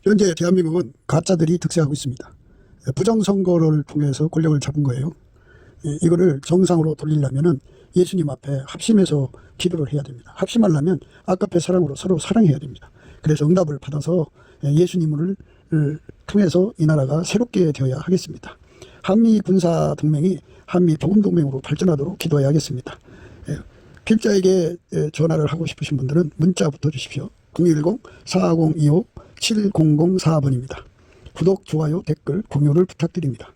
현재 대한민국은 가짜들이 득세하고 있습니다. 부정선거를 통해서 권력을 잡은 거예요. 이거를 정상으로 돌리려면 예수님 앞에 합심해서 기도를 해야 됩니다. 합심하려면 아까페 사랑으로 서로 사랑해야 됩니다. 그래서 응답을 받아서 예수님을 통해서 이 나라가 새롭게 되어야 하겠습니다. 한미 군사 동맹이 한미 복음 동맹으로 발전하도록 기도해야겠습니다. 필자에게 전화를 하고 싶으신 분들은 문자부터 주십시오. 010-4025-7004번입니다. 구독, 좋아요, 댓글, 공유를 부탁드립니다.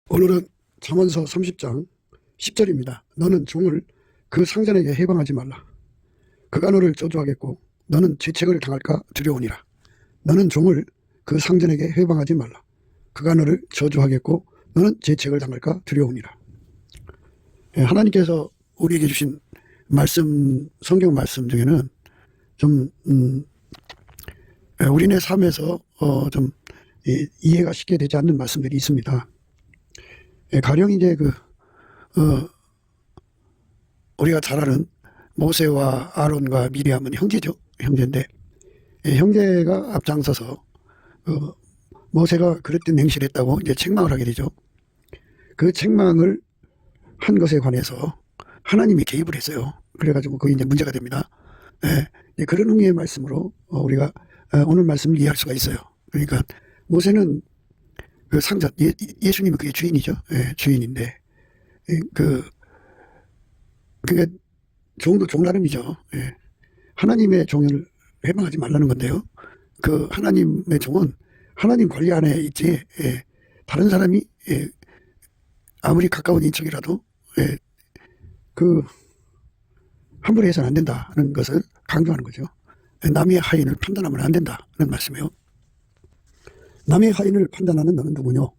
오늘은 잠언서 30장 10절입니다. 너는 종을 그 상전에게 해방하지 말라. 그가 너를 저주하겠고 너는 죄책을 당할까 두려우니라. 너는 종을 그 상전에게 해방하지 말라. 그가 너를 저주하겠고 너는 죄책을 당할까 두려우니라. 하나님께서 우리에게 주신 말씀, 성경 말씀 중에는 좀 우리네 삶에서 좀 이해가 쉽게 되지 않는 말씀들이 있습니다. 가령 이제 우리가 잘 아는 모세와 아론과 미리암은 형제죠. 형제인데 형제가 앞장서서 모세가 그랬던 행실을 했다고 이제 책망을 하게 되죠. 그 책망을 한 것에 관해서 하나님이 개입을 했어요. 그래가지고 그게 이제 문제가 됩니다. 그런 의미의 말씀으로 우리가 오늘 말씀을 이해할 수가 있어요. 그러니까 모세는 그 상전, 예수님은 그게 주인이죠. 주인인데 그러니까 종도 종 나름이죠. 하나님의 종을 해방하지 말라는 건데요. 그 하나님의 종은 하나님 관리 안에 있지, 다른 사람이 아무리 가까운 인척이라도 함부로 해서는 안 된다는 것을 강조하는 거죠. 남의 하인을 판단하면 안 된다는 말씀이에요. 남의 하인을 판단하는 너는 누구뇨?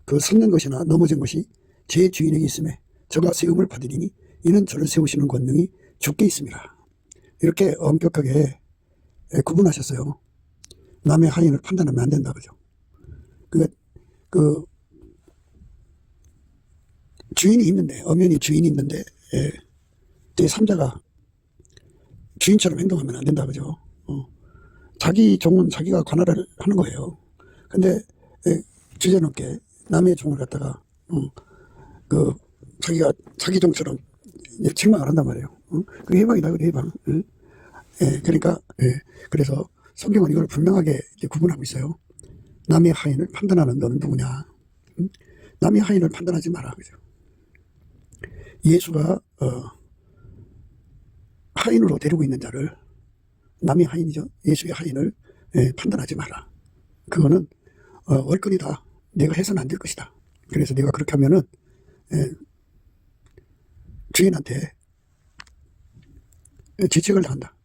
그 섰는 것이나 넘어진 것이 제 주인에게 있음에 저가 세움을 받으리니 이는 저를 세우시는 권능이 주께 있습니다. 이렇게 엄격하게 구분하셨어요. 남의 하인을 판단하면 안 된다 그죠. 주인이 있는데, 엄연히 주인이 있는데 제3자가 주인처럼 행동하면 안 된다 그죠. 자기 종은 자기가 관할을 하는 거예요. 근데 주제넘게 남의 종을 갖다가 자기가 자기 종처럼 책망을 한단 말이에요. 그게 해방이다, 그래, 해방. 그러니까 그래서 성경은 이걸 분명하게 구분하고 있어요. 남의 하인을 판단하는 너는 누구냐? 남의 하인을 판단하지 마라, 그죠? 예수가 하인으로 데리고 있는 자를, 남의 하인이죠. 예수의 하인을 판단하지 마라. 그거는 월권이다. 내가 해서는 안 될 것이다. 그래서 내가 그렇게 하면은 주인한테 지책을 당한다.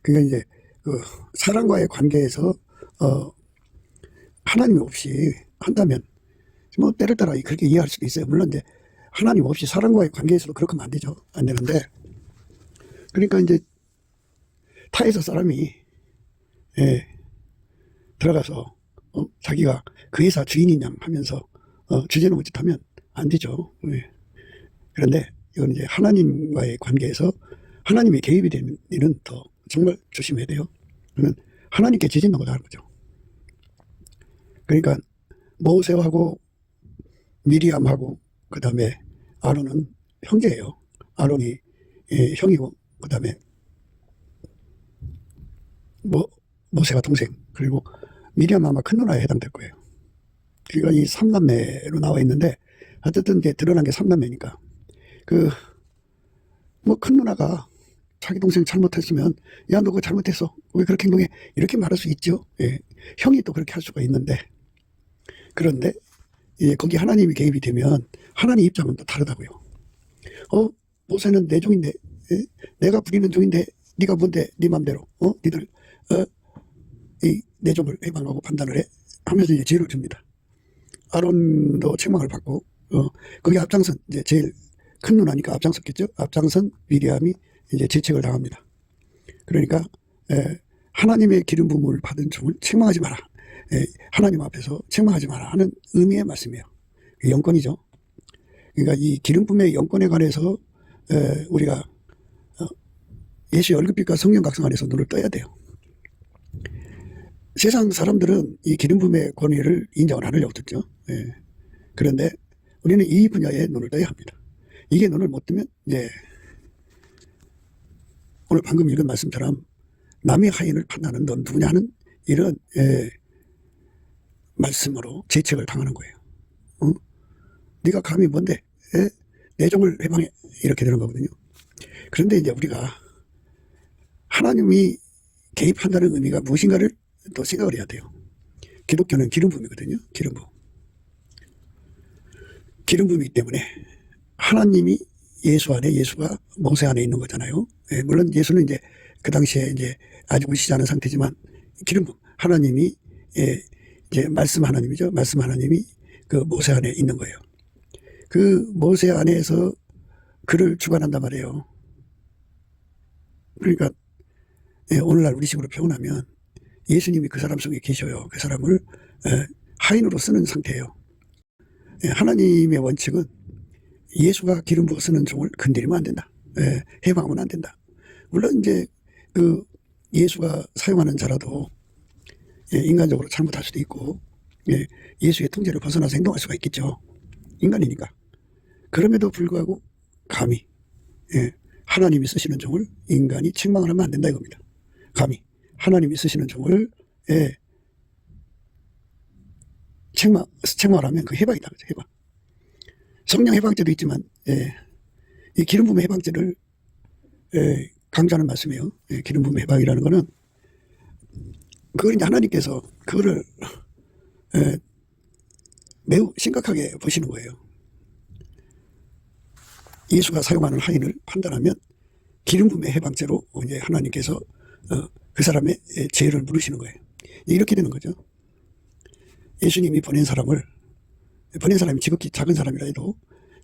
그러니까 이제 사람과의 관계에서 하나님 없이 한다면 뭐 때를 따라 그렇게 이해할 수도 있어요. 물론 이제 하나님 없이 사람과의 관계에서도 그렇게 하면 안 되죠. 안 되는데, 그러니까 이제 타에서 사람이 들어가서 자기가 그 회사 주인인 양 하면서 주제넘은 짓 하면 안 되죠. 그런데 이건 이제 하나님과의 관계에서 하나님이 개입이 되는 일은 더 정말 조심해야 돼요. 그러면 하나님께 지진하고 다른 거죠. 그러니까 모세하고 미리암하고 그 다음에 아론은 형제예요. 아론이 형이고 그 다음에 모세가 동생, 그리고 미리암 아마 큰 누나에 해당될 거예요. 그러니까 이 3남매로 나와 있는데 어쨌든 이제 드러난 게 3남매니까 큰 누나가 자기 동생 잘못했으면 야, 너 그거 잘못했어. 왜 그렇게 행동해? 이렇게 말할 수 있죠. 형이 또 그렇게 할 수가 있는데, 그런데 거기 하나님이 개입이 되면 하나님 입장은 또 다르다고요. 모세는 내 종인데, 내가 부리는 종인데 네가 뭔데 네 맘대로 니들 내 종을 해방하고 판단을 해 하면서 이제 죄를 줍니다. 아론도 책망을 받고 거기 앞장선 이제 제일 큰 누나니까 앞장섰겠죠. 앞장선 미리암이 이제 죄책을 당합니다. 그러니까 하나님의 기름 부음을 받은 종을 책망하지 마라. 하나님 앞에서 책망하지 마라 하는 의미의 말씀이에요. 영권이죠. 그러니까 이 기름 부음의 영권에 관해서 우리가 예수의 얼굴빛과 성령 각성 안에서 눈을 떠야 돼요. 세상 사람들은 이 기름 부음의 권위를 인정을 안 하려고 듣죠. 예. 그런데 우리는 이 분야에 눈을 떠야 합니다. 이게 눈을 못 뜨면 이제 오늘 방금 읽은 말씀처럼 남의 하인을 판단하는 넌 누구냐 하는 이런 말씀으로 재책을 당하는 거예요. 네가 감히 뭔데 내 종을 해방해 이렇게 되는 거거든요. 그런데 이제 우리가 하나님이 개입한다는 의미가 무엇인가를 또 생각을 해야 돼요. 기독교는 기름 부음이거든요. 기름 부음. 기름 부음이기 때문에 하나님이 예수 안에, 예수가 모세 안에 있는 거잖아요. 예, 물론 예수는 이제 그 당시에 이제 아직 오시지 않은 상태지만 기름 부음, 하나님이 이제 말씀 하나님이죠. 말씀 하나님이 그 모세 안에 있는 거예요. 그 모세 안에서 그를 주관한단 말이에요. 그러니까 오늘날 우리식으로 표현하면 예수님이 그 사람 속에 계셔요. 그 사람을 하인으로 쓰는 상태예요. 하나님의 원칙은 예수가 기름 부어 쓰는 종을 건드리면 안 된다. 해방하면 안 된다. 물론 이제 그 예수가 사용하는 자라도 인간적으로 잘못할 수도 있고 예수의 통제를 벗어나서 행동할 수가 있겠죠. 인간이니까. 그럼에도 불구하고 감히 하나님이 쓰시는 종을 인간이 책망을 하면 안 된다 이겁니다. 감히 하나님이 쓰시는 종을 책망을 하면 그 해방이다. 그죠? 해방. 성령 해방죄도 있지만 이 기름 부음의 해방죄를 강조하는 말씀이에요. 기름 부음의 해방이라는 거는 그걸 이제 하나님께서 그거를 매우 심각하게 보시는 거예요. 예수가 사용하는 하인을 판단하면 기름 부음의 해방죄로 이제 하나님께서 그 사람의 죄를 물으시는 거예요. 이렇게 되는 거죠. 예수님이 보낸 사람이 지극히 작은 사람이라 해도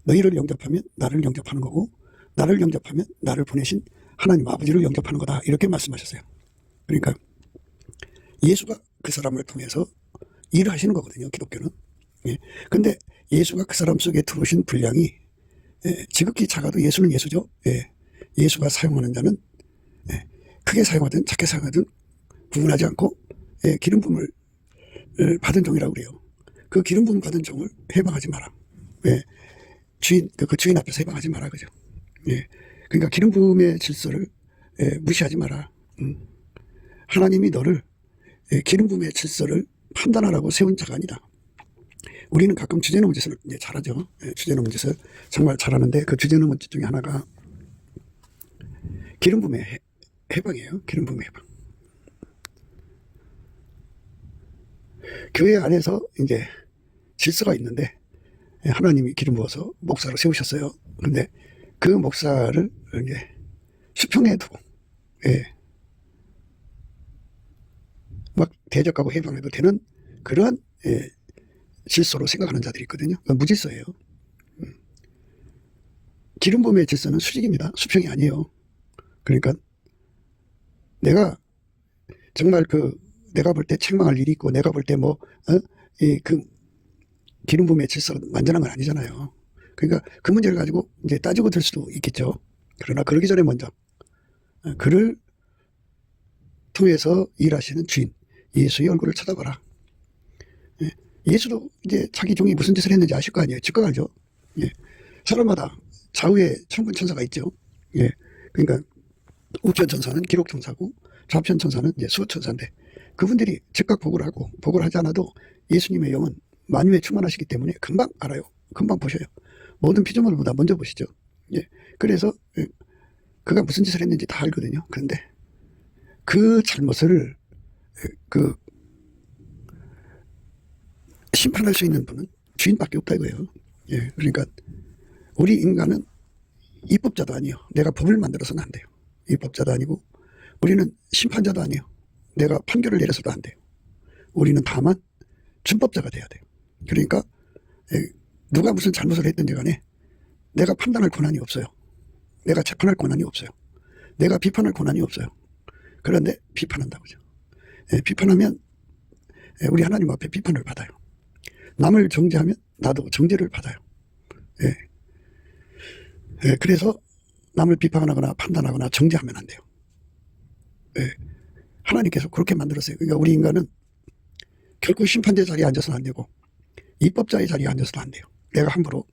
너희를 영접하면 나를 영접하는 거고 나를 영접하면 나를 보내신 하나님 아버지를 영접하는 거다. 이렇게 말씀하셨어요. 그러니까 예수가 그 사람을 통해서 일을 하시는 거거든요. 기독교는. 근데 예수가 그 사람 속에 들어오신 분량이 지극히 작아도 예수는 예수죠. 예수가 사용하는 자는 크게 사용하든 작게 사용하든 구분하지 않고 기름 부음을 받은 종이라고 그래요. 그 기름 부음 받은 종을 해방하지 마라. 그 주인 앞에서 해방하지 마라. 그죠? 그러니까 기름 부음의 질서를 무시하지 마라. 하나님이 너를 기름 부음의 질서를 판단하라고 세운 자가 아니다. 우리는 가끔 주제넘은 짓을 잘하죠. 주제넘은 짓을 정말 잘하는데 그 주제넘은 짓 중에 하나가 기름 부음의 해방이에요. 기름 부음의 해방. 교회 안에서 이제 질서가 있는데 하나님이 기름 부어서 목사로 세우셨어요. 근데 그 목사를 이제 수평에 두고 막 대적하고 해방해도 되는 그러한 질서로 생각하는 자들이 있거든요. 무질서예요. 기름 부음의 질서는 수직입니다. 수평이 아니에요. 그러니까 내가 정말 내가 볼 때 책망할 일이 있고 내가 볼 때 그 기름 부음의 질서가 완전한 건 아니잖아요. 그러니까 그 문제를 가지고 이제 따지고 들 수도 있겠죠. 그러나 그러기 전에 먼저 그를 통해서 일하시는 주인 예수의 얼굴을 쳐다봐라. 예수도 이제 자기 종이 무슨 짓을 했는지 아실 거 아니에요. 즉각 알죠. 사람마다 좌우에 천군 천사가 있죠. 그러니까 우편 천사는 기록 천사고 좌편 천사는 이제 수호 천사인데 그분들이 즉각 보고를 하고 보고를 하지 않아도 예수님의 영은 만유에 충만하시기 때문에 금방 알아요. 금방 보셔요. 모든 피조물보다 먼저 보시죠. 그래서 그가 무슨 짓을 했는지 다 알거든요. 그런데 그 잘못을 심판할 수 있는 분은 주인밖에 없다 이거예요. 그러니까 우리 인간은 입법자도 아니에요. 내가 법을 만들어서는 안 돼요. 입법자도 아니고 우리는 심판자도 아니에요. 내가 판결을 내려서도 안 돼요. 우리는 다만 준법자가 돼야 돼요. 그러니까 누가 무슨 잘못을 했든지 간에 내가 판단할 권한이 없어요. 내가 재판할 권한이 없어요. 내가 비판할 권한이 없어요. 그런데 비판한다고죠. 비판하면 우리 하나님 앞에 비판을 받아요. 남을 정죄하면 나도 정죄를 받아요. 그래서 남을 비판하거나 판단하거나 정죄하면 안 돼요. 예. 하나님께서 그렇게 만들었어요. 그러니까 우리 인간은 결코 심판대 자리에 앉아서는 안 되고 입법자의 자리에 앉아서도 안 돼요. 내가 함부로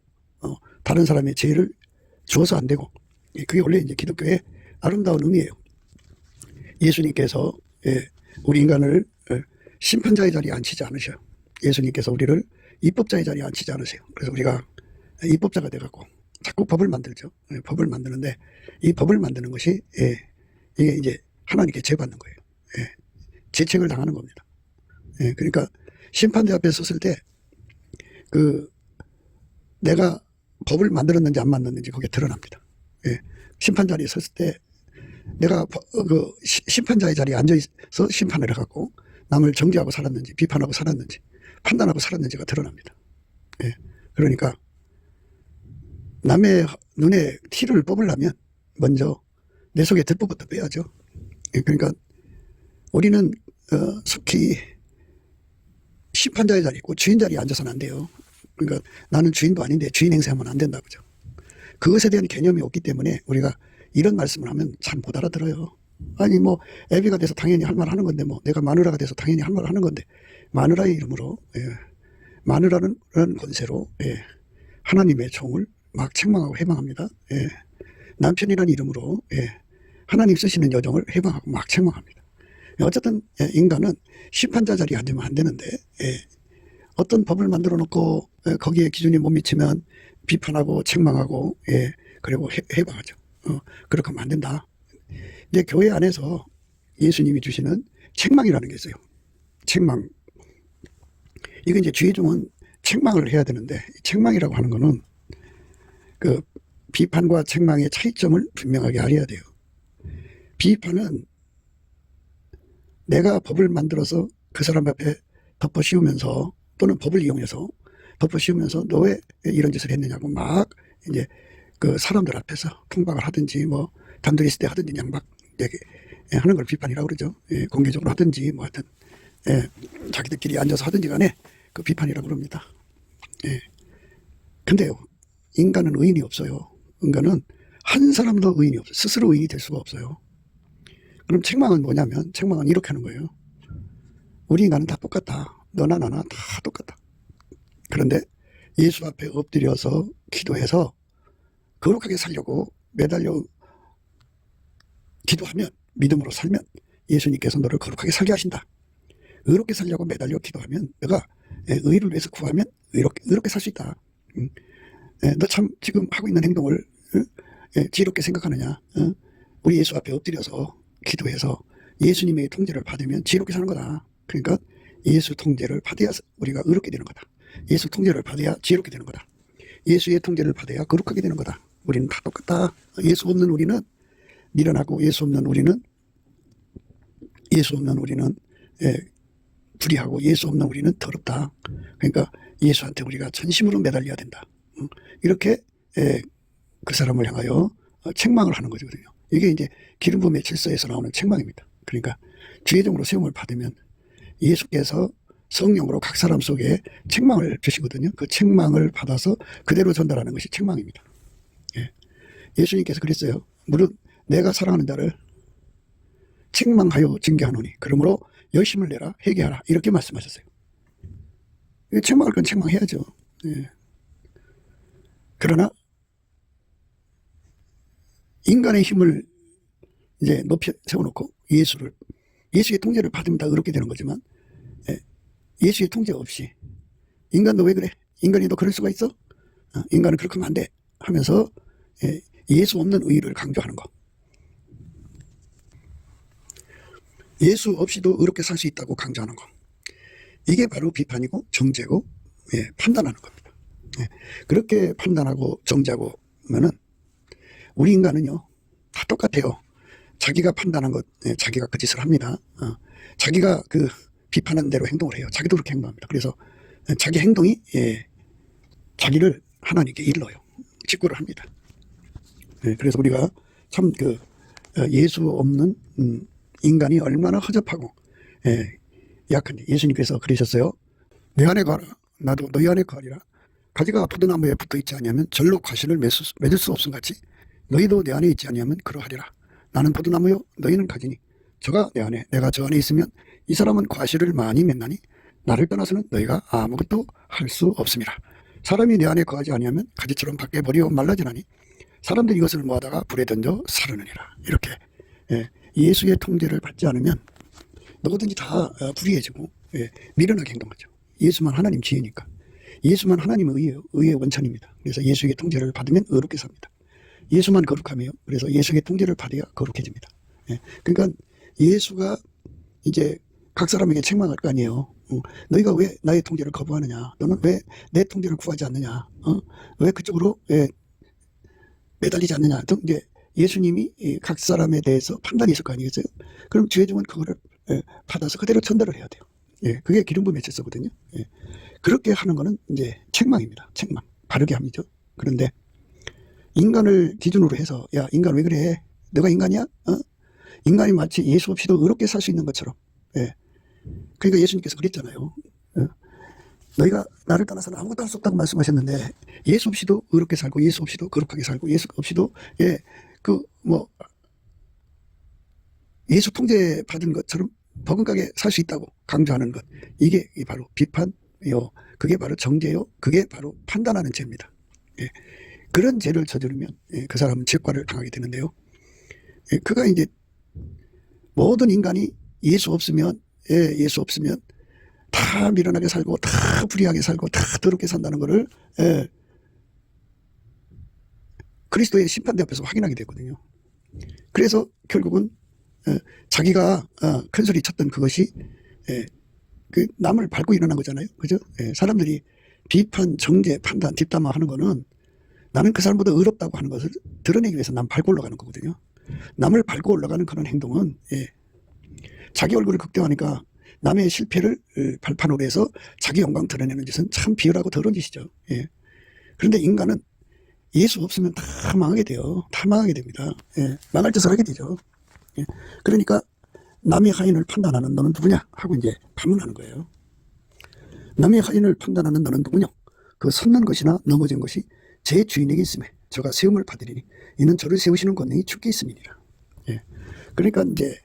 다른 사람의 죄를 주어서 안 되고, 그게 원래 이제 기독교의 아름다운 의미예요. 예수님께서 우리 인간을 심판자의 자리에 앉히지 않으셔요. 예수님께서 우리를 입법자의 자리에 앉히지 않으세요. 그래서 우리가 입법자가 돼갖고 자꾸 법을 만들죠. 법을 만드는데 이 법을 만드는 것이 이게 이제 하나님께 죄받는 거예요. 죄책을 당하는 겁니다. 그러니까 심판대 앞에 섰을 때 내가 법을 만들었는지 안 만들었는지 그게 드러납니다. 심판 자리에 섰을 때 내가 심판자의 자리에 앉아서 심판을 해갖고 남을 정죄하고 살았는지 비판하고 살았는지 판단하고 살았는지가 드러납니다. 그러니까 남의 눈에 티를 뽑으려면 먼저 내 속에 들보부터 빼야죠. 그러니까 우리는 속히 심판자의 자리에 있고 주인 자리에 앉아서는 안 돼요. 그러니까 나는 주인도 아닌데 주인 행세하면 안 된다, 그죠? 그것에 대한 개념이 없기 때문에 우리가 이런 말씀을 하면 잘 못 알아들어요. 아니 뭐 애비가 돼서 당연히 할 말 하는 건데, 뭐 내가 마누라가 돼서 당연히 할 말 하는 건데, 마누라의 이름으로 마누라는 권세로 하나님의 종을 막 책망하고 해방합니다. 남편이라는 이름으로 하나님 쓰시는 여종을 해방하고 막 책망합니다. 어쨌든 인간은 심판자 자리에 앉으면 안 되는데 어떤 법을 만들어 놓고 거기에 기준이 못 미치면 비판하고 책망하고 그리고 해방하죠. 그렇게 하면 안 된다. 이제 교회 안에서 예수님이 주시는 책망이라는 게 있어요. 책망. 이거 이제 주의종은 책망을 해야 되는데, 책망이라고 하는 거는 그 비판과 책망의 차이점을 분명하게 알아야 돼요. 비판은 내가 법을 만들어서 그 사람 앞에 덮어 씌우면서, 또는 법을 이용해서 덮어 씌우면서 너 왜 이런 짓을 했느냐고 막 이제 그 사람들 앞에서 통박을 하든지 뭐 단둘이 있을 때 하든지 그냥 막 하는 걸 비판이라고 그러죠. 공개적으로 하든지 뭐 하든 자기들끼리 앉아서 하든지 간에 그 비판이라고 그럽니다. 근데요, 인간은 의인이 없어요. 인간은 한 사람도 의인이 없어요. 스스로 의인이 될 수가 없어요. 그럼 책망은 뭐냐면, 책망은 이렇게 하는 거예요. 우리 인간은 다 똑같다. 너나 나나 다 똑같다. 그런데 예수 앞에 엎드려서 기도해서 거룩하게 살려고 매달려 기도하면, 믿음으로 살면 예수님께서 너를 거룩하게 살게 하신다. 의롭게 살려고 매달려 기도하면, 너가 의를 위해서 구하면 의롭게 살 수 있다. 너 참 지금 하고 있는 행동을 지혜롭게 생각하느냐? 우리 예수 앞에 엎드려서 기도해서 예수님의 통제를 받으면 지혜롭게 사는 거다. 그러니까 예수 통제를 받아야 우리가 의롭게 되는 거다. 예수 통제를 받아야 지혜롭게 되는 거다. 예수의 통제를 받아야 거룩하게 되는 거다. 우리는 다 똑같다. 예수 없는 우리는 미련하고, 예수 없는 우리는 불의하고, 예수 없는 우리는 더럽다. 그러니까 예수한테 우리가 전심으로 매달려야 된다. 이렇게 그 사람을 향하여 책망을 하는 거거든요. 이게 이제 기름 부음의 질서에서 나오는 책망입니다. 그러니까 주의종으로 세움을 받으면 예수께서 성령으로 각 사람 속에 책망을 주시거든요. 그 책망을 받아서 그대로 전달하는 것이 책망입니다. 예수님께서 그랬어요. 무릇 내가 사랑하는 자를 책망하여 징계하노니 그러므로 열심을 내라, 회개하라, 이렇게 말씀하셨어요. 책망할 건 책망해야죠. 그러나 인간의 힘을 이제 높이 세워놓고 예수의 통제를 받으면 다 의롭게 되는 거지만, 예수의 통제 없이 인간도 왜 그래? 인간이 너 그럴 수가 있어? 인간은 그렇게 하면 안 돼 하면서 예수 없는 의를 강조하는 거. 예수 없이도 의롭게 살 수 있다고 강조하는 거. 이게 바로 비판이고 정죄고 판단하는 겁니다. 그렇게 판단하고 정죄하고 하면은 우리 인간은요 다 똑같아요. 자기가 판단한 것, 자기가 그 짓을 합니다. 자기가 그 비판한 대로 행동을 해요. 자기도 그렇게 행동합니다. 그래서 자기 행동이 자기를 하나님께 일러요. 직구를 합니다. 그래서 우리가 참 예수 없는 인간이 얼마나 허접하고 약한지 예수님께서 그러셨어요. 내 안에 가라, 나도 너희 안에 가리라. 가지가 포도나무에 붙어 있지 아니하면 절로 과실을 맺을 수 없음같이 너희도 내 안에 있지 아니하면 그러하리라. 나는 포도나무요 너희는 가지니 저가 내 안에, 내가 저 안에 있으면 이 사람은 과실을 많이 맺나니 나를 떠나서는 너희가 아무것도 할 수 없음이라. 사람이 내 안에 거하지 아니하면 가지처럼 밖에 버리고 말라지나니 사람들이 이것을 모아다가 불에 던져 사르느니라. 이렇게 예수의 통제를 받지 않으면 누구든지 다 불의해지고 미련하게 행동하죠. 예수만 하나님 지혜니까. 예수만 하나님의 의예요. 의의 원천입니다. 그래서 예수의 통제를 받으면 의롭게 삽니다. 예수만 거룩하며요. 그래서 예수의 통제를 받아야 거룩해집니다. 그러니까 예수가 이제 각 사람에게 책망할 거 아니에요. 너희가 왜 나의 통제를 거부하느냐? 너는 왜 내 통제를 구하지 않느냐? 왜 그쪽으로 매달리지 않느냐? 등 이제 예수님이 각 사람에 대해서 판단이 있을 거 아니겠어요? 그럼 죄종은 그거를 받아서 그대로 전달을 해야 돼요. 그게 기름부 메시지거든요. 그렇게 하는 거는 이제 책망입니다. 책망. 바르게 합니다. 그런데 인간을 기준으로 해서 야, 인간 왜 그래? 너가 인간이야? 인간이 마치 예수 없이도 의롭게 살 수 있는 것처럼. 그러니까 예수님께서 그랬잖아요. 너희가 나를 떠나서는 아무것도 할 수 없다고 말씀하셨는데 예수 없이도 의롭게 살고 예수 없이도 거룩하게 살고 예수 없이도 예수 통제 받은 것처럼 버금가게 살 수 있다고 강조하는 것, 이게 바로 비판요, 그게 바로 정죄요, 그게 바로 판단하는 죄입니다. 그런 죄를 저지르면 그 사람은 죄과를 당하게 되는데요. 그가 이제 모든 인간이 예수 없으면 다 미련하게 살고 다 불의하게 살고 다 더럽게 산다는 것을 그리스도의 심판대 앞에서 확인하게 되거든요. 그래서 결국은 자기가 큰 소리 쳤던 그것이 그 남을 밟고 일어난 거잖아요. 그죠? 사람들이 비판, 정죄, 판단, 뒷담화하는 거는 나는 그 사람보다 의롭다고 하는 것을 드러내기 위해서 남 밟고 올라가는 거거든요. 남을 밟고 올라가는 그런 행동은 자기 얼굴을 극대화하니까 남의 실패를 발판으로 해서 자기 영광 드러내는 짓은 참 비열하고 더러운 짓이죠. 그런데 인간은 예수 없으면 다 망하게 돼요. 다 망하게 됩니다. 망할 짓을 하게 되죠. 그러니까 남의 하인을 판단하는 너는 누구냐 하고 이제 반문하는 거예요. 남의 하인을 판단하는 너는 누구냐? 그 섰는 것이나 넘어진 것이 제 주인에게 있음에 저가 세움을 받으리니 이는 저를 세우시는 권능이 주께 있음이니라. 그러니까 이제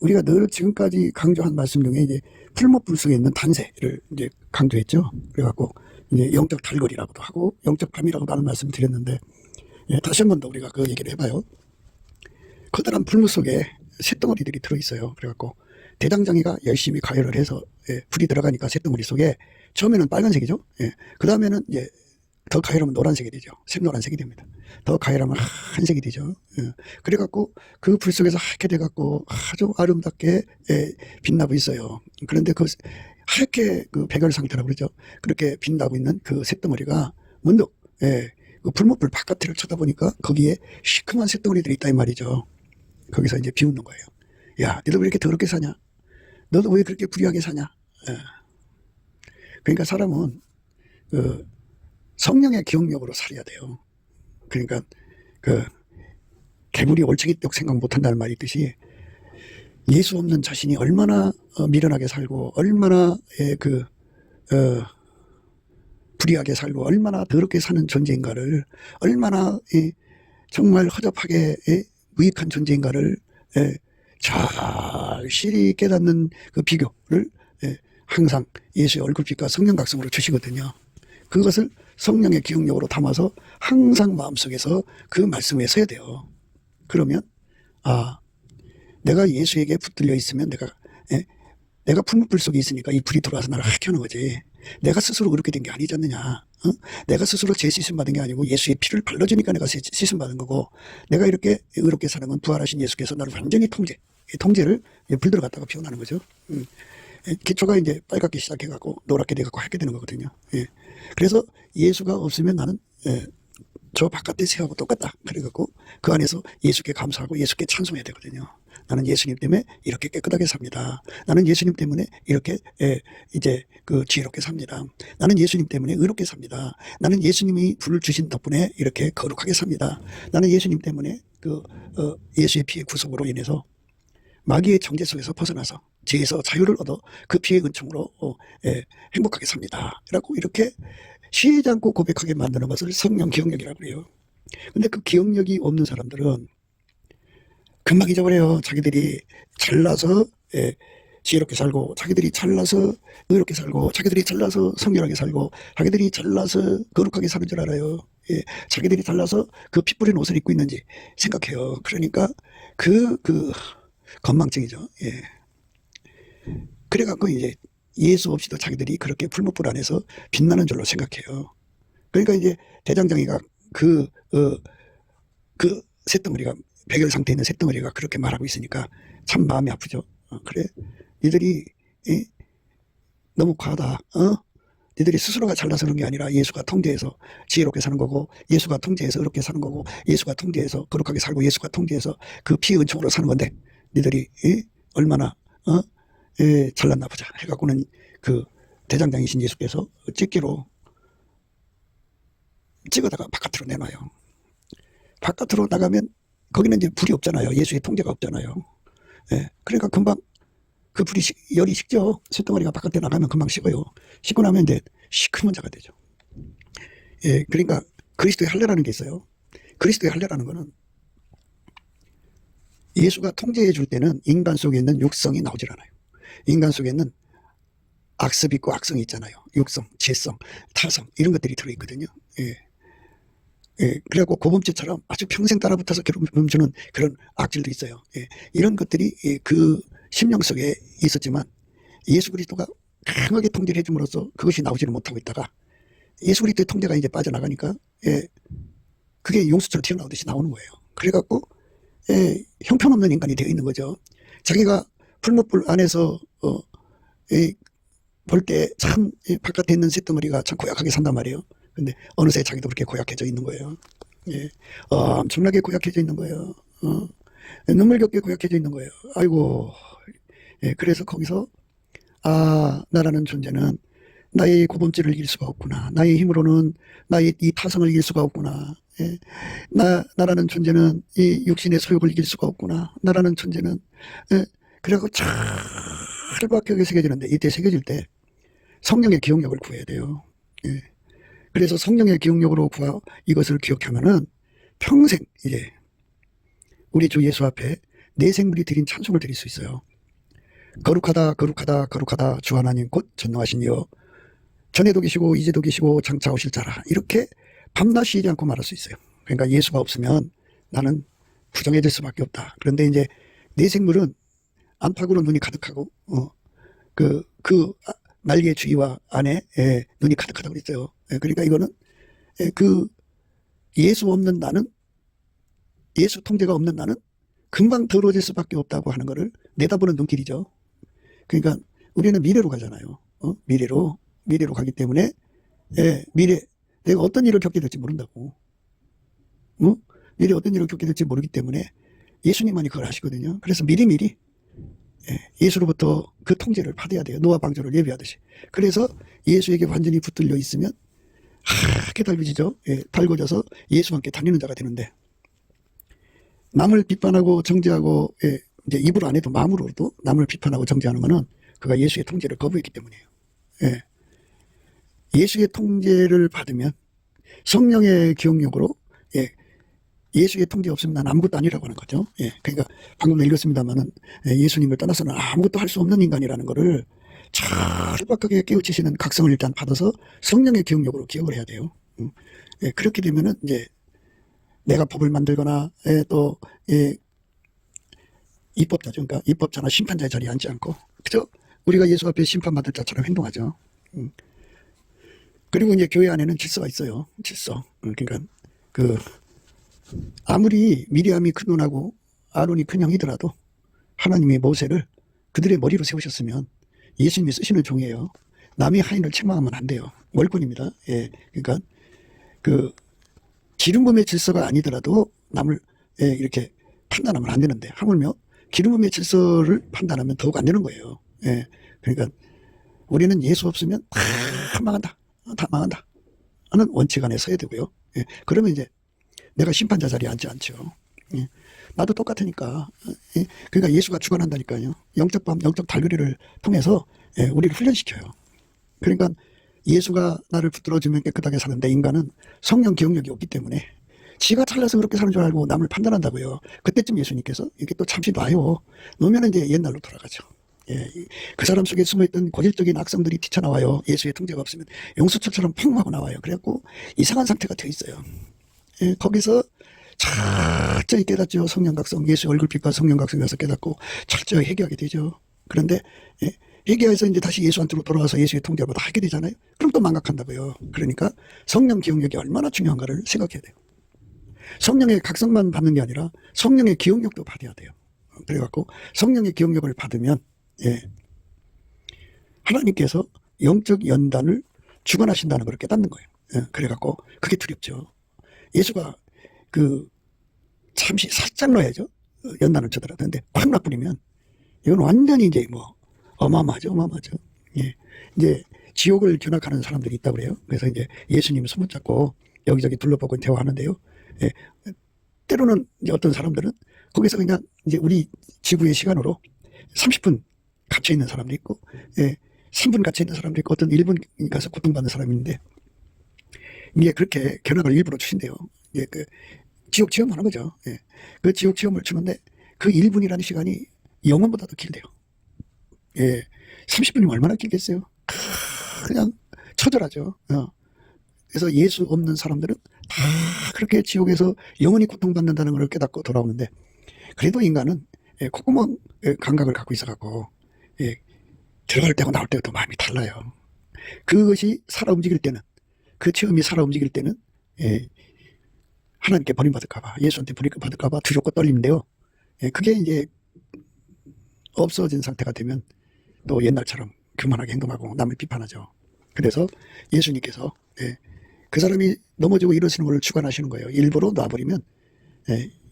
우리가 늘 지금까지 강조한 말씀 중에 이제 풀무불 속에 있는 단세를 이제 강조했죠. 그래갖고 이제 영적 달거리라고도 하고 영적 밤이라고도 하는 말씀을 드렸는데 다시 한 번 더 우리가 그 얘기를 해봐요. 커다란 풀무 속에 쇳덩어리들이 들어있어요. 그래갖고 대장장이가 열심히 가열을 해서 불이 들어가니까 쇳덩어리 속에 처음에는 빨간색이죠. 그 다음에는 이제 더 가열하면 노란색이 되죠. 샘노란색이 됩니다. 더 가열하면 한색이 되죠. 그래갖고 그 불 속에서 하얗게 돼갖고 아주 아름답게 빛나고 있어요. 그런데 그 하얗게 그 백열 상태라고 그러죠. 그렇게 빛나고 있는 그 쇳덩어리가 문득 그 풀무불 바깥을 쳐다보니까 거기에 시큼한 쇳덩어리들이 있다 이 말이죠. 거기서 이제 비웃는 거예요. 야, 너도 왜 이렇게 더럽게 사냐? 너도 왜 그렇게 불의하게 사냐? 그러니까 사람은 그 성령의 기억력으로 살아야 돼요. 그러니까 그 개구리 올챙이떡 생각 못한다는 말이 있듯이 예수 없는 자신이 얼마나 미련하게 살고 얼마나 불의하게 살고 얼마나 더럽게 사는 존재인가를, 얼마나 정말 허접하게 무익한 존재인가를 절실히 깨닫는 그 비교를 항상 예수의 얼굴빛과 성령 각성으로 주시거든요. 그것을 성령의 기억력으로 담아서 항상 마음속에서 그 말씀에 서야 돼요. 그러면 내가 예수에게 붙들려 있으면 내가 풀무불 속에 있으니까 이 불이 들어와서 나를 하게 하는 거지. 내가 스스로 그렇게 된 게 아니지 않느냐. 내가 스스로 죄 씻음 받은 게 아니고 예수의 피를 발라주니까 내가 씻음 받은 거고, 내가 이렇게 의롭게 사는 건 부활하신 예수께서 나를 완전히 통제를 불 들어갔다가 피워나는 거죠. 기초가 이제 빨갛게 시작해갖고 노랗게 돼갖고 하게 되는 거거든요. 그래서 예수가 없으면 나는 저 바깥의 새하고 똑같다. 그래갖고 그 안에서 예수께 감사하고 예수께 찬송해야 되거든요. 나는 예수님 때문에 이렇게 깨끗하게 삽니다. 나는 예수님 때문에 이렇게 이제 그 지혜롭게 삽니다. 나는 예수님 때문에 의롭게 삽니다. 나는 예수님이 불을 주신 덕분에 이렇게 거룩하게 삽니다. 나는 예수님 때문에 예수의 피의 구속으로 인해서 마귀의 정죄 속에서 벗어나서 죄에서 자유를 얻어 그 피의 은총으로 행복하게 삽니다. 라고 이렇게 쉬지 않고 고백하게 만드는 것을 성령 기억력이라고 그래요. 근데 그 기억력이 없는 사람들은 금방 잊어버려요. 자기들이 잘나서 지혜롭게 살고, 자기들이 잘나서 의롭게 살고, 자기들이 잘나서 성결하게 살고, 자기들이 잘나서 거룩하게 사는 줄 알아요. 자기들이 잘나서 그 피 뿌린 옷을 입고 있는지 생각해요. 그러니까 그 건망증이죠. 그래갖고 이제 예수 없이도 자기들이 그렇게 풀무불 안에서 빛나는 줄로 생각해요. 그러니까 이제 대장장이가 그 쇳덩어리가, 백열 상태에 있는 쇳덩어리가 그렇게 말하고 있으니까 참 마음이 아프죠. 그래, 니들이 너무 과하다. 니들이 스스로가 잘나서 그런 게 아니라 예수가 통제해서 지혜롭게 사는 거고, 예수가 통제해서 의롭게 사는 거고, 예수가 통제해서 거룩하게 살고, 예수가 통제해서 그 피의 은총으로 사는 건데, 니들이 얼마나 잘났나 보자 해갖고는 그 대장장이신 예수께서 집게로 찍어다가 바깥으로 내놔요. 바깥으로 나가면 거기는 이제 불이 없잖아요. 예수의 통제가 없잖아요. 그러니까 금방 그 불이 열이 식죠. 쇳덩어리가 바깥에 나가면 금방 식어요. 식고 나면 이제 시커먼 자가 되죠. 그러니까 그리스도의 할례라는 게 있어요. 그리스도의 할례라는 거는 예수가 통제해 줄 때는 인간 속에 있는 육성이 나오질 않아요. 인간 속에 있는 악습이 있고 악성이 있잖아요. 육성, 죄성, 타성 이런 것들이 들어있거든요. 그래갖고 고범죄처럼 아주 평생 따라붙어서 괴롭힘 주는 그런 악질도 있어요. 이런 것들이 그 심령 속에 있었지만 예수 그리스도가 강하게 통제를 해줌으로써 그것이 나오지를 못하고 있다가 예수 그리스도의 통제가 이제 빠져나가니까 그게 용수처럼 튀어나오듯이 나오는 거예요. 그래갖고 형편없는 인간이 되어 있는 거죠. 자기가 풀무불 안에서 볼 때 참 바깥에 있는 쇳덩어리가 참 고약하게 산단 말이에요. 근데 어느새 자기도 그렇게 고약해져 있는 거예요. 엄청나게 고약해져 있는 거예요. 눈물겹게 고약해져 있는 거예요. 아이고. 그래서 거기서 나라는 존재는 나의 고범죄를 이길 수가 없구나. 나의 힘으로는 나의 이 타성을 이길 수가 없구나. 나라는 존재는 이 육신의 소욕을 이길 수가 없구나. 나라는 존재는 그래갖고 찰박하게 새겨지는데, 이때 새겨질 때 성령의 기억력을 구해야 돼요. 그래서 성령의 기억력으로 이것을 기억하면은 평생 이제 우리 주 예수 앞에 내 생물이 드린 찬송을 드릴 수 있어요. 거룩하다 거룩하다 거룩하다 주 하나님 곧 전능하신 이여, 전에도 계시고 이제도 계시고 장차 오실 자라, 이렇게 밤낮 쉬지 않고 말할 수 있어요. 그러니까 예수가 없으면 나는 부정해질 수밖에 없다. 그런데 이제 내 생물은 안팎으로 눈이 가득하고 그 날개의 주위와 안에 눈이 가득하다고 그랬어요. 그러니까 이거는 그 예수 없는 나는, 예수 통제가 없는 나는 금방 더러워질 수밖에 없다고 하는 것을 내다보는 눈길이죠. 그러니까 우리는 미래로 가잖아요. 미래로 가기 때문에 미래 내가 어떤 일을 겪게 될지 모른다고. 미래 어떤 일을 겪게 될지 모르기 때문에 예수님만이 그걸 하시거든요. 그래서 미리미리 예수로부터 그 통제를 받아야 돼요. 노아 방주를 예비하듯이. 그래서 예수에게 완전히 붙들려 있으면 하게 달궈지죠. 달궈져서 예수와 함께 다니는 자가 되는데, 남을 비판하고 정죄하고 이제 입으로 안 해도 마음으로도 남을 비판하고 정죄하는 것은 그가 예수의 통제를 거부했기 때문이에요. 예수의 통제를 받으면 성령의 기억력으로 예수의 통제 없으면 난 아무것도 아니라고 하는 거죠. 그러니까 방금 읽었습니다만은 예수님을 떠나서는 아무것도 할 수 없는 인간이라는 거를 찰박하게 깨우치시는 각성을 일단 받아서 성령의 기억력으로 기억을 해야 돼요. 그렇게 되면은 이제 내가 법을 만들거나 또 입법자죠. 그러니까 입법자나 심판자의 자리에 앉지 않고 그죠? 우리가 예수 앞에 심판받을 자처럼 행동하죠. 그리고 이제 교회 안에는 질서가 있어요. 질서. 그러니까 아무리 미리암이 큰 누나고 아론이 큰 형이더라도 하나님이 모세를 그들의 머리로 세우셨으면 예수님이 쓰시는 종이에요. 남의 하인을 책망하면 안 돼요. 월권입니다. 그러니까 기름 부음의 질서가 아니더라도 남을 이렇게 판단하면 안 되는데, 하물며 기름 부음의 질서를 판단하면 더욱 안 되는 거예요. 그러니까 우리는 예수 없으면 다 망한다 하는 원칙 안에 서야 되고요. 그러면 이제 내가 심판자 자리에 앉지 않죠. 나도 똑같으니까. 그러니까 예수가 주관한다니까요. 영적 달그리를 통해서 우리를 훈련시켜요. 그러니까 예수가 나를 붙들어주면 깨끗하게 사는데, 인간은 성령 기억력이 없기 때문에 지가 잘나서 그렇게 사는 줄 알고 남을 판단한다고요. 그때쯤 예수님께서 이렇게 또 잠시 놔요. 놓으면 이제 옛날로 돌아가죠. 예, 그 사람 속에 숨어있던 고질적인 악성들이 튀쳐나와요. 예수의 통제가 없으면 용수철처럼 펑 하고 나와요. 그래갖고 이상한 상태가 되어 있어요. 예, 거기서 철저히 깨닫죠. 성령각성, 예수 얼굴빛과 성령각성에서 깨닫고 철저히 회개하게 되죠. 그런데 예, 회개해서 이제 다시 예수한테로 돌아와서 예수의 통제를 받아 하게 되잖아요. 그럼 또 망각한다고요. 그러니까 성령 기억력이 얼마나 중요한가를 생각해야 돼요. 성령의 각성만 받는 게 아니라 성령의 기억력도 받아야 돼요. 그래갖고 성령의 기억력을 받으면 예, 하나님께서 영적 연단을 주관하신다는 걸 깨닫는 거예요. 예, 그래갖고 그게 두렵죠. 예수가 그 잠시 살짝 넣어야죠. 연단을 주더라도. 근데 확 놔버리면 이건 완전히 이제 뭐 어마어마하죠. 어마어마하죠. 예, 이제 지옥을 견학하는 사람들이 있다고 그래요. 그래서 이제 예수님 손 붙잡고 여기저기 둘러보고 대화하는데요. 예, 때로는 이제 어떤 사람들은 거기서 그냥 이제 우리 지구의 시간으로 30분 갇혀 있는 사람도 있고, 예, 3분 갇혀 있는 사람도 있고, 어떤 1분 가서 고통받는 사람이 있는데, 이게 그렇게 견학을 일부러 주신대요. 예, 그 지옥 체험하는 거죠. 예, 그 지옥 체험을 주는데 그 1분이라는 시간이 영원보다도 길대요. 예, 30분이면 얼마나 길겠어요? 그냥 처절하죠. 그래서 예수 없는 사람들은 다 그렇게 지옥에서 영원히 고통받는다는 걸 깨닫고 돌아오는데, 그래도 인간은 콧구멍 감각을 갖고 있어갖고 들어갈 때고 나올 때도 마음이 달라요. 그것이 살아 움직일 때는, 그 체험이 살아 움직일 때는 하나님께 버림받을까봐, 예수한테 버림받을까봐 두렵고 떨리는데요. 그게 이제 없어진 상태가 되면 또 옛날처럼 교만하게 행동하고 남을 비판하죠. 그래서 예수님께서 그 사람이 넘어지고 일어서는 걸 주관하시는 거예요. 일부러 놔버리면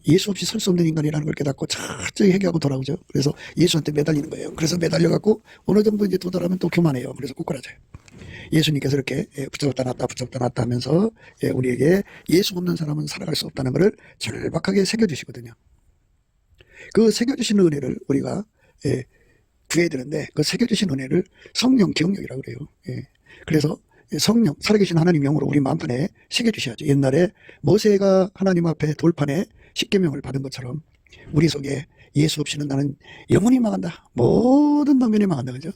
예수 없이 설 수 없는 인간이라는 걸 깨닫고 철저히 회개하고 돌아오죠. 그래서 예수한테 매달리는 거예요. 그래서 매달려갖고 어느 정도 이제 도달하면 또 교만해요. 그래서 꼬꾸라져요. 예수님께서 이렇게 붙잡았다 놨다 붙잡았다 놨다 하면서 우리에게 예수 없는 사람은 살아갈 수 없다는 것을 절박하게 새겨주시거든요. 그 새겨주신 은혜를 우리가 구해야 되는데, 그 새겨주신 은혜를 성령 기억력이라고 그래요. 그래서 성령, 살아계신 하나님 영으로 우리 마음판에 새겨주셔야죠. 옛날에 모세가 하나님 앞에 돌판에 십계명을 받은 것처럼 우리 속에 예수 없이는 나는 영원히 망한다. 모든 방면이 망한다. 그죠?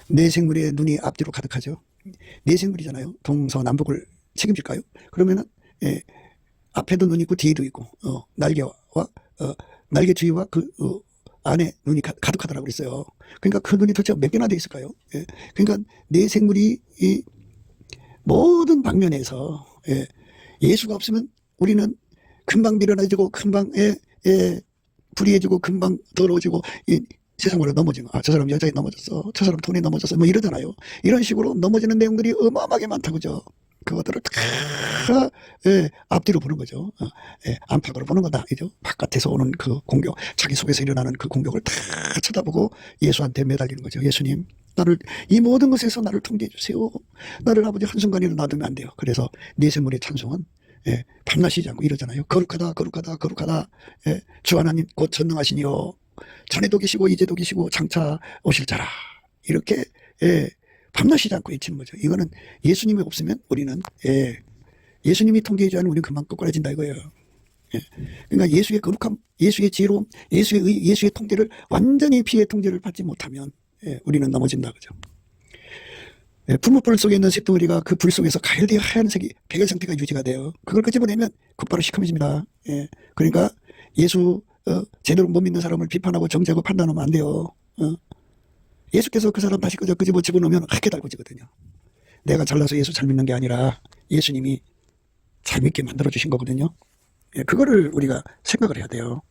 내 생물의 눈이 앞뒤로 가득하죠. 내 생물이잖아요. 동서남북을 책임질까요? 그러면은 앞에도 눈이 있고 뒤에도 있고 날개와 날개 주위와 그 안에 눈이 가득하다라고 그랬어요. 그러니까 그 눈이 도대체 몇 개나 돼 있을까요? 그러니까 내 생물이 이 모든 방면에서 예수가 없으면 우리는 금방 미련해지고 금방 불의해지고 금방 더러워지고 세상으로 넘어지고, 저 사람 여자에 넘어졌어, 저 사람 돈에 넘어졌어, 뭐 이러잖아요. 이런 식으로 넘어지는 내용들이 어마어마하게 많다고죠. 그것들을 다 앞뒤로 보는 거죠. 안팎으로 보는 거다. 이죠. 바깥에서 오는 그 공격, 자기 속에서 일어나는 그 공격을 다 쳐다보고 예수한테 매달리는 거죠. 예수님, 나를 이 모든 것에서 나를 통제해 주세요. 나를 아버지 한순간이라도 놔두면 안 돼요. 그래서 내 생물의 찬송은 밤낮이지 않고 이러잖아요. 거룩하다 거룩하다 거룩하다. 주 하나님 곧 전능하시니요, 전에도 계시고 이제도 계시고 장차 오실 자라. 이렇게 밤낮이지 않고 외치는 거죠. 이거는 예수님이 없으면 우리는 예수님이 통제해주지 않으면 우리는 금방 꼬꾸라진다 이거예요. 그러니까 예수의 거룩함, 예수의 지혜로움, 예수의 통제를 완전히 피해 통제를 받지 못하면 우리는 넘어진다 그죠. 분무불 속에 있는 쇳덩어리가 그 불 속에서 가열되어 하얀색이 백열 상태가 유지가 돼요. 그걸 끄집어내면 곧바로 시커매집니다. 그러니까 예수 제대로 못 믿는 사람을 비판하고 정죄하고 판단하면 안 돼요. 예수께서 그 사람 다시 끄집어 집어넣으면 하게 달궈지거든요. 내가 잘나서 예수 잘 믿는 게 아니라 예수님이 잘 믿게 만들어주신 거거든요. 그거를 우리가 생각을 해야 돼요.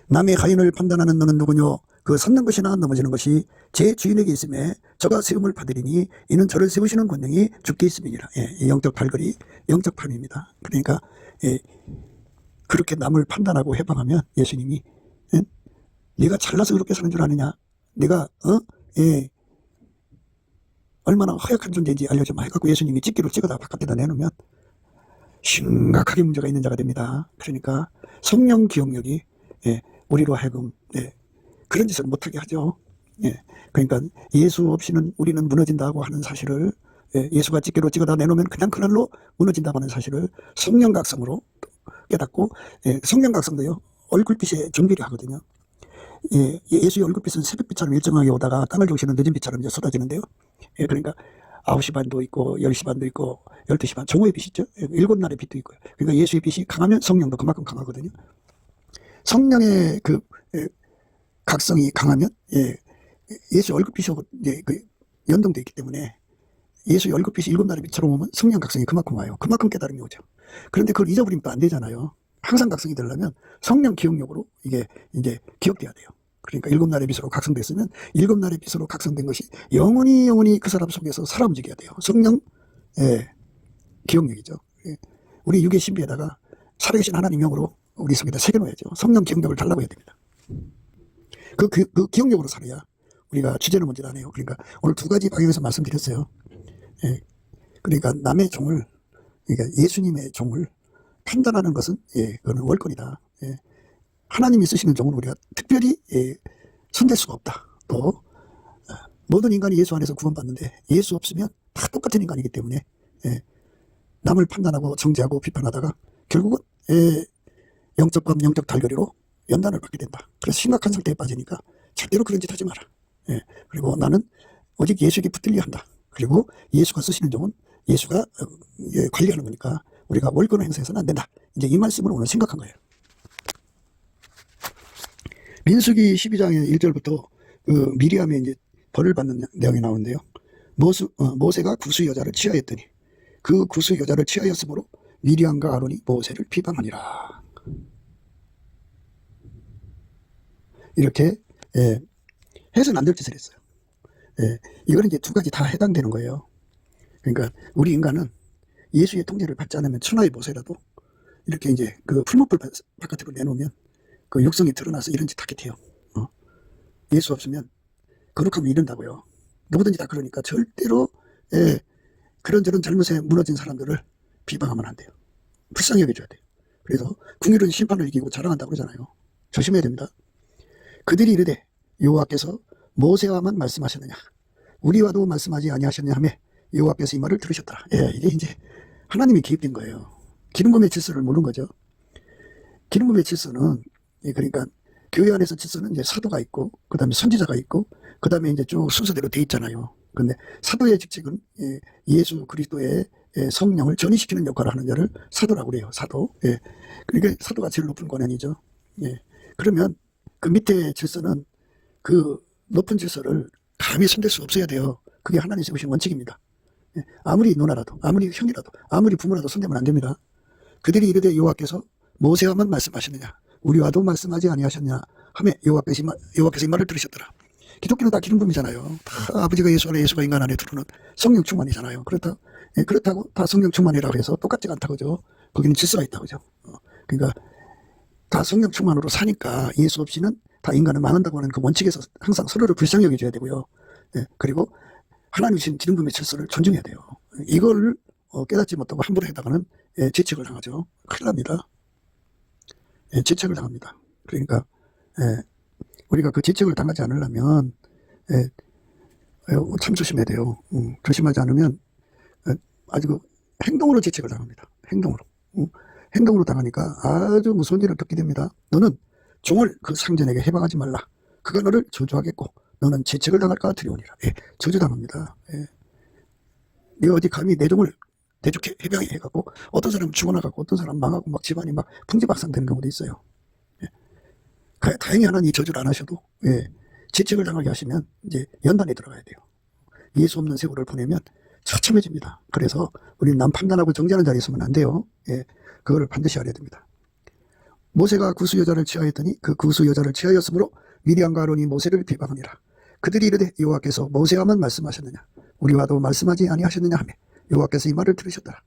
남의 가인을 판단하는 너는 누구뇨? 그 섰는 것이나 넘어지는 것이 제 주인에게 있음에 저가 세움을 받으리니 이는 저를 세우시는 권능이 주께 있음이니라. 영적 발걸이, 영적 판입니다. 그러니까 그렇게 남을 판단하고 해방하면 예수님이 네가 잘나서 그렇게 사는 줄 아느냐? 네가 얼마나 허약한 존재인지 알려주마 해갖고 예수님이 집게로 찍어다 바깥에다 내놓으면 심각하게 문제가 있는 자가 됩니다. 그러니까 성령 기억력이 우리로 하여금 그런 짓을 못하게 하죠. 그러니까 예수 없이는 우리는 무너진다고 하는 사실을, 예수가 집게로 찍어다 내놓으면 그냥 그날로 무너진다고 하는 사실을 성령 각성으로 깨닫고, 성령 각성도요 얼굴빛에 정비를 하거든요. 예수의 얼굴빛은 새벽빛처럼 일정하게 오다가 땅을 적시는 늦은 빛처럼 이제 쏟아지는데요. 그러니까 9시 반도 있고 10시 반도 있고 12시 반 정오의 빛이 있죠. 7날의 빛도 있고요. 그러니까 예수의 빛이 강하면 성령도 그만큼 강하거든요. 성령의 그 각성이 강하면 예수 얼굴빛하고 그 연동되어 있기 때문에 예수의 얼굴빛이 7날의 빛처럼 오면 성령 각성이 그만큼 와요. 그만큼 깨달음이 오죠. 그런데 그걸 잊어버리면 또 안 되잖아요. 항상 각성이 되려면 성령 기억력으로 이게 이제 기억돼야 돼요. 그러니까 7날의 빛으로 각성됐으면 7날의 빛으로 각성된 것이 영원히 그 사람 속에서 살아 움직여야 돼요. 성령 기억력이죠. 우리 육의 신비에다가 살아계신 하나님 영으로 우리 속에다 새겨놓아야죠. 성령 기억력을 달라고 해야 됩니다. 그 기억력으로 살아야 우리가 주제는 뭔지 아네요. 그러니까 오늘 두 가지 방향에서 말씀드렸어요. 그러니까 남의 종을, 그러니까 예수님의 종을 판단하는 것은 그거는 월권이다. 하나님이 쓰시는 종은 우리가 특별히 손댈 수가 없다. 또 모든 인간이 예수 안에서 구원받는데 예수 없으면 다 똑같은 인간이기 때문에 남을 판단하고 정죄하고 비판하다가 결국은 영적 과 영적 달걀이로 연단을 받게 된다. 그래서 심각한 상태에 빠지니까 절대로 그런 짓 하지 마라. 그리고 나는 오직 예수에게 붙들려야 한다. 그리고 예수가 쓰시는 종은 예수가 관리하는 거니까 우리가 월권을 행사해서는 안 된다. 이제 이 말씀을 오늘 생각한 거예요. 민수기 12장의 1절부터 그 미리암의 이제 벌을 받는 내용이 나오는데요. 모세가 구수 여자를 취하였더니 그 구수 여자를 취하였으므로 미리암과 아론이 모세를 비방하니라. 이렇게 해서는 안 될 짓을 했어요. 이거는 이제 두 가지 다 해당되는 거예요. 그러니까 우리 인간은 예수의 통제를 받지 않으면 천하의 모세라도 이렇게 이제 그 풀무불 바깥으로 내놓으면 그 육성이 드러나서 이런 짓 하게 돼요. 예수 없으면 거룩함을 잃는다고요. 누구든지 다 그러니까 절대로 그런저런 잘못에 무너진 사람들을 비방하면 안 돼요. 불쌍히 여겨줘야 돼요. 그래서 궁유는 심판을 이기고 자랑한다고 그러잖아요. 조심해야 됩니다. 그들이 이르되 여호와께서 모세와만 말씀하셨느냐 우리와도 말씀하지 아니하셨냐 하며 여호와께서 이 말을 들으셨더라. 이게 이제 하나님이 개입된 거예요. 기름부음의 질서를 모르는 거죠. 기름부음의 질서는 그러니까 교회 안에서 질서는 이제 사도가 있고 그 다음에 선지자가 있고 그 다음에 이제 쭉 순서대로 돼 있잖아요. 근데 사도의 직책은 예수 그리스도의 성령을 전이시키는 역할을 하는 자를 사도라고 그래요. 사도. 그러니까 사도가 제일 높은 권한이죠. 그러면 그 밑에 질서는 그 높은 질서를 감히 손댈 수 없어야 돼요. 그게 하나님 세우신 원칙입니다. 아무리 누나라도 아무리 형이라도 아무리 부모라도 손대면 안 됩니다. 그들이 이르되 여호와께서 모세와만 말씀하시느냐 우리와도 말씀하지 아니하셨냐 하며 여호와께서 이 말을 들으셨더라. 기독교는 다 기름부음이잖아요. 다 아버지가 예수 안에 예수가 인간 안에 들어오는 성령 충만이잖아요. 그렇다고 다 성령 충만이라고 해서 똑같지가 않다 그죠. 거기는 질서가 있다 그죠. 그러니까 다 성령 충만으로 사니까 예수 없이는 다 인간은 망한다고 하는 그 원칙에서 항상 서로를 불쌍히 여겨줘야 되고요. 그리고 하나님 주신 기름부음의 질서를 존중해야 돼요. 이걸 깨닫지 못하고 함부로 해다가는 질책을 당하죠. 큰일 납니다. 질책을 당합니다. 그러니까 우리가 그 질책을 당하지 않으려면 참 조심해야 돼요. 조심하지 않으면 아주 그 행동으로 질책을 당합니다. 행동으로 당하니까 아주 무서운 일을 겪게 됩니다. 너는 종을 그 상전에게 해방하지 말라. 그가 너를 저주하겠고 너는 질책을 당할까 두려우니라. 저주당합니다. 네가 어디 감히 내 종을 대적해 해방해갖고 어떤 사람은 죽어나가고 어떤 사람은 망하고 막 집안이 막 풍지박산되는 경우도 있어요. 다행히 하나님 이 저주를 안 하셔도 질책을 당하게 하시면 이제 연단에 들어가야 돼요. 예수 없는 세월을 보내면 처참해집니다. 그래서 우리는 남 판단하고 정죄하는 자리에 있으면 안 돼요. 그거를 반드시 알아야 됩니다. 모세가 구수 여자를 취하였더니 그 구수 여자를 취하였으므로 미리암과 아론이 모세를 비방하니라. 그들이 이르되 여호와께서 모세와만 말씀하셨느냐 우리와도 말씀하지 아니하셨느냐 하며 여호와께서 이 말을 들으셨더라.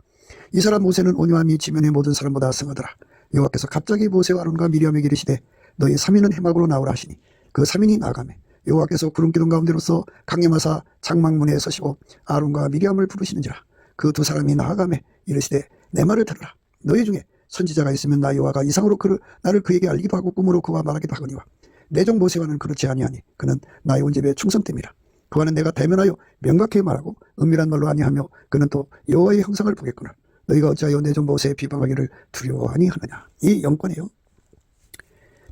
이 사람 모세는 온유함이 지면의 모든 사람보다 승하더라. 여호와께서 갑자기 모세와 아론과 미리암에게 이르시되 너희 3인은 해막으로 나오라 하시니 그 3인이 나가매 여호와께서 구름 기둥 가운데로서 강림하사 장막문에 서시고 아론과 미리암을 부르시는지라. 그 두 사람이 나아가매 이르시되 내 말을 들으라. 너희 중에 선지자가 있으면 나 여호와가 이상으로 나를 그에게 알기도 하고 꿈으로 그와 말하기도 하거니와 내 종 모세와는 그렇지 아니하니 그는 나의 온 집에 충성됨이라. 그와는 내가 대면하여 명확하게 말하고 은밀한 말로 아니하며 그는 또 여호와의 형상을 보겠구나. 너희가 어찌하여 내 종 모세의 비방하기를 두려워하니 하느냐. 이 영권이에요.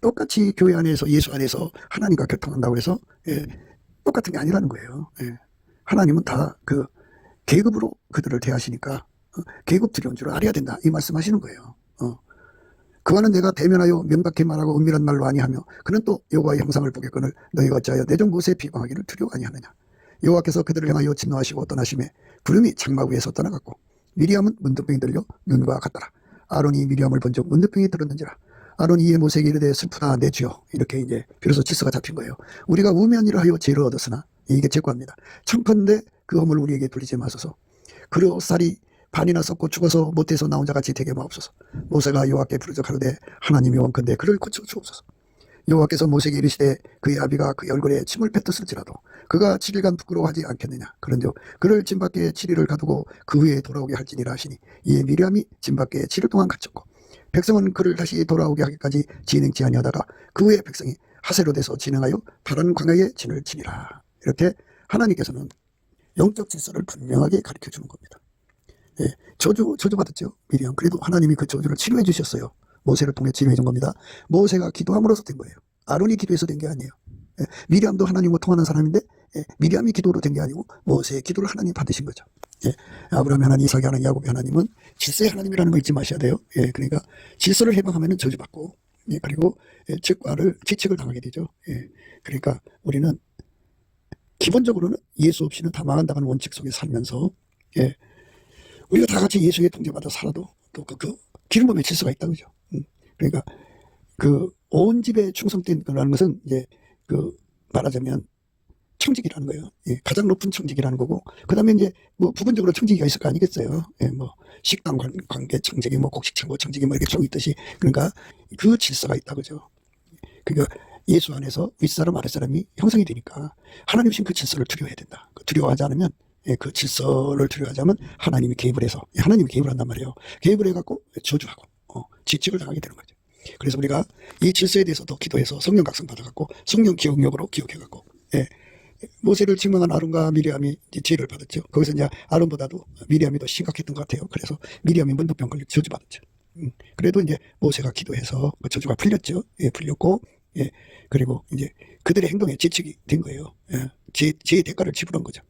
똑같이 교회 안에서 예수 안에서 하나님과 교통한다고 해서 똑같은 게 아니라는 거예요. 하나님은 다 그 계급으로 그들을 대하시니까 계급 두려운 줄 알아야 된다 이 말씀하시는 거예요. 그와는 내가 대면하여 명백히 말하고 은밀한 말로 아니하며 그는 또 여호와의 형상을 보겠거늘 너희가 어찌하여 내 종 모세의 비방하기를 두려워하니 하느냐. 여호와께서 그들을 향하여 진노하시고 떠나심에 구름이 장막 위에서 떠나갔고 미리암은 문둥병이 들려 눈과 같더라. 아론이 미리암을 본 적 문둥병이 들었는지라. 아론이 이에 모세에게 이르되 슬프다 내 주여. 이렇게 이제 비로소 질서가 잡힌 거예요. 우리가 우면이라 하여 죄를 얻었으나 이게 죄과입니다. 청컨대 그 허물 우리에게 돌리지 마소서. 그의 옷살이 반이나 썩고 죽어서 못해서 나온 자같이 되게 마옵소서. 모세가 여호와께 부르짖어 가로되 하나님이 원컨대 그를 고쳐 주옵소서. 여호와께서 모세에게 이르시되 그의 아비가 그의 얼굴에 침을 뱉었을지라도 그가 7일간 부끄러워하지 않겠느냐. 그런즉 그를 진 밖에 7일을 가두고 그 후에 돌아오게 할지니라 하시니 이에 미리암이 진 밖에 7일 동안 갇혔고 백성은 그를 다시 돌아오게 하기까지 진행치 아니하다가 그 후에 백성이 하세로돼서 진행하여 파란 광야에 진을 치니라. 이렇게 하나님께서는 영적 질서를 분명하게 가르쳐 주는 겁니다. 저주받았죠 미리암. 그래도 하나님이 그 저주를 치료해 주셨어요. 모세를 통해 치료해 준 겁니다. 모세가 기도함으로써 된 거예요. 아론이 기도해서 된 게 아니에요. 미리암도 하나님과 통하는 사람인데 미리암이 기도로 된 게 아니고 모세의 기도를 하나님 받으신 거죠. 아브라함의 하나님, 이삭의 하나님, 야곱의 하나님은 질서의 하나님이라는 거 잊지 마셔야 돼요. 그러니까 질서를 해방하면 저주받고 그리고 지책을 당하게 되죠. 그러니까 우리는 기본적으로는 예수 없이는 다 망한다는 원칙 속에 살면서 우리가 다 같이 예수의 통제받아 살아도 또 그 기름 부음의 질서가 있다 그죠. 그러니까 그 온 집에 충성된 거라는 것은 이제 그 말하자면 청직이라는 거예요. 가장 높은 청직이라는 거고 그다음에 이제 뭐 부분적으로 청직이가 있을 거 아니겠어요. 뭐 식당 관계 청직이 뭐 곡식창고 청직이 뭐 이렇게 쭉 있듯이 그러니까 그 질서가 있다 그죠. 그러니까 예수 안에서 윗사람 아랫사람이 형성이 되니까 하나님 신 그 질서를 두려워해야 된다. 두려워하지 않으면 그 질서를 두려워하자면 하나님이 개입을 해서 하나님이 개입을 한단 말이에요. 개입을 해갖고 저주하고 지책을 당하게 되는 거죠. 그래서 우리가 이 질서에 대해서도 기도해서 성령 각성 받아갖고 성령 기억력으로 기억해갖고 모세를 증명한 아론과 미리암이 지혜를 받았죠. 거기서 이제 아론보다도 미리암이 더 심각했던 것 같아요. 그래서 미리암이 문둥병 걸려 저주받았죠. 그래도 이제 모세가 기도해서 그 저주가 풀렸죠. 풀렸고 그리고 이제 그들의 행동에 지책이 된 거예요. 지혜의 대가를 지불한 거죠.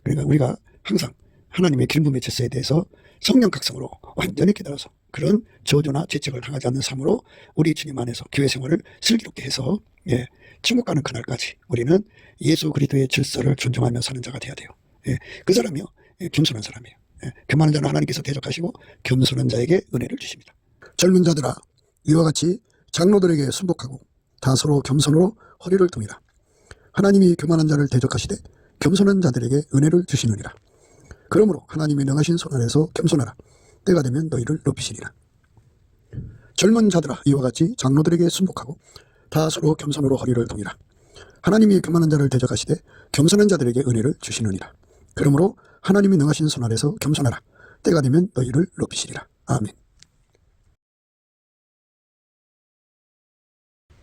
그러니까 우리가 항상 하나님의 기름부음의 질서에 대해서 성령 각성으로 완전히 깨달아서 그런 저주나 지책을 당하지 않는 삶으로 우리 주님 안에서 교회 생활을 슬기롭게 해서 천국 가는 그날까지 우리는 예수 그리스도의 질서를 존중하며 사는 자가 돼야 돼요. 그 사람이요 겸손한 사람이에요. 교만한 자는 하나님께서 대적하시고 겸손한 자에게 은혜를 주십니다. 젊은 자들아 이와 같이 장로들에게 순복하고 다 서로 겸손으로 허리를 동이라. 하나님이 교만한 자를 대적하시되 겸손한 자들에게 은혜를 주시느니라. 그러므로 하나님이 능하신 손 아래서 겸손하라. 때가 되면 너희를 높이시리라. 젊은 자들아 이와 같이 장로들에게 순복하고 다 서로 겸손으로 허리를 동이라. 하나님이 교만한 자를 대적하시되 겸손한 자들에게 은혜를 주시느니라. 그러므로 하나님이 능하신 손 아래서 겸손하라. 때가 되면 너희를 높이시리라. 아멘.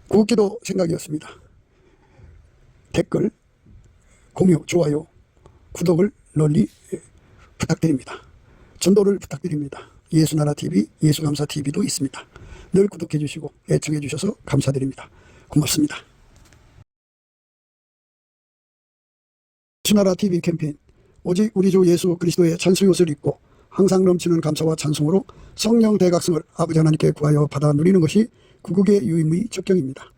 구기도 생각이었습니다. 댓글, 공유, 좋아요, 구독을 널리 부탁드립니다. 전도를 부탁드립니다. 예수나라TV, 예수감사TV도 있습니다. 늘 구독해 주시고 애청해 주셔서 감사드립니다. 고맙습니다. 예수나라TV 캠페인 오직 우리 주 예수 그리스도의 찬수옷을 입고 항상 넘치는 감사와 찬송으로 성령 대각성을 아버지 하나님께 구하여 받아 누리는 것이 구국의 유임의 적경입니다.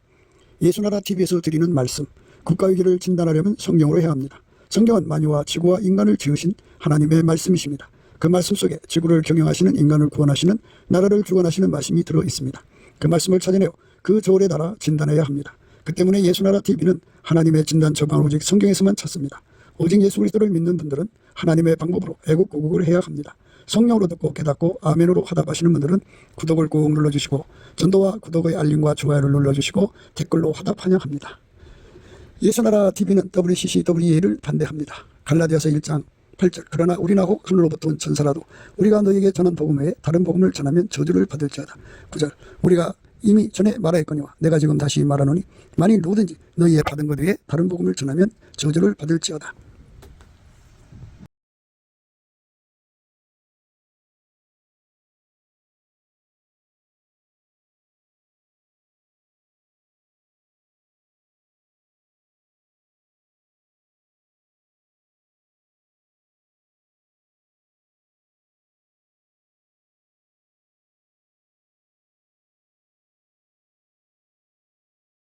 예수나라TV에서 드리는 말씀, 국가위기를 진단하려면 성경으로 해야 합니다. 성경은 만유와 지구와 인간을 지으신 하나님의 말씀이십니다. 그 말씀 속에 지구를 경영하시는 인간을 구원하시는 나라를 주관하시는 말씀이 들어있습니다. 그 말씀을 찾아내어 그 조언에 따라 진단해야 합니다. 그 때문에 예수나라TV는 하나님의 진단 처방을 오직 성경에서만 찾습니다. 오직 예수 그리스도를 믿는 분들은 하나님의 방법으로 애국고국을 해야 합니다. 성령으로 듣고 깨닫고 아멘으로 화답하시는 분들은 구독을 꾹 눌러주시고 전도와 구독의 알림과 좋아요를 눌러주시고 댓글로 화답 환영합니다. 예수나라TV는 WCCWA를 반대합니다. 갈라디아서 1장 8절 그러나 우리나 혹 하늘로부터 온 천사라도 우리가 너에게 전한 복음 외에 다른 복음을 전하면 저주를 받을지어다. 9절 우리가 이미 전에 말하였거니와 내가 지금 다시 말하노니 만일 누구든지 너희의 받은 것 외에 다른 복음을 전하면 저주를 받을지어다.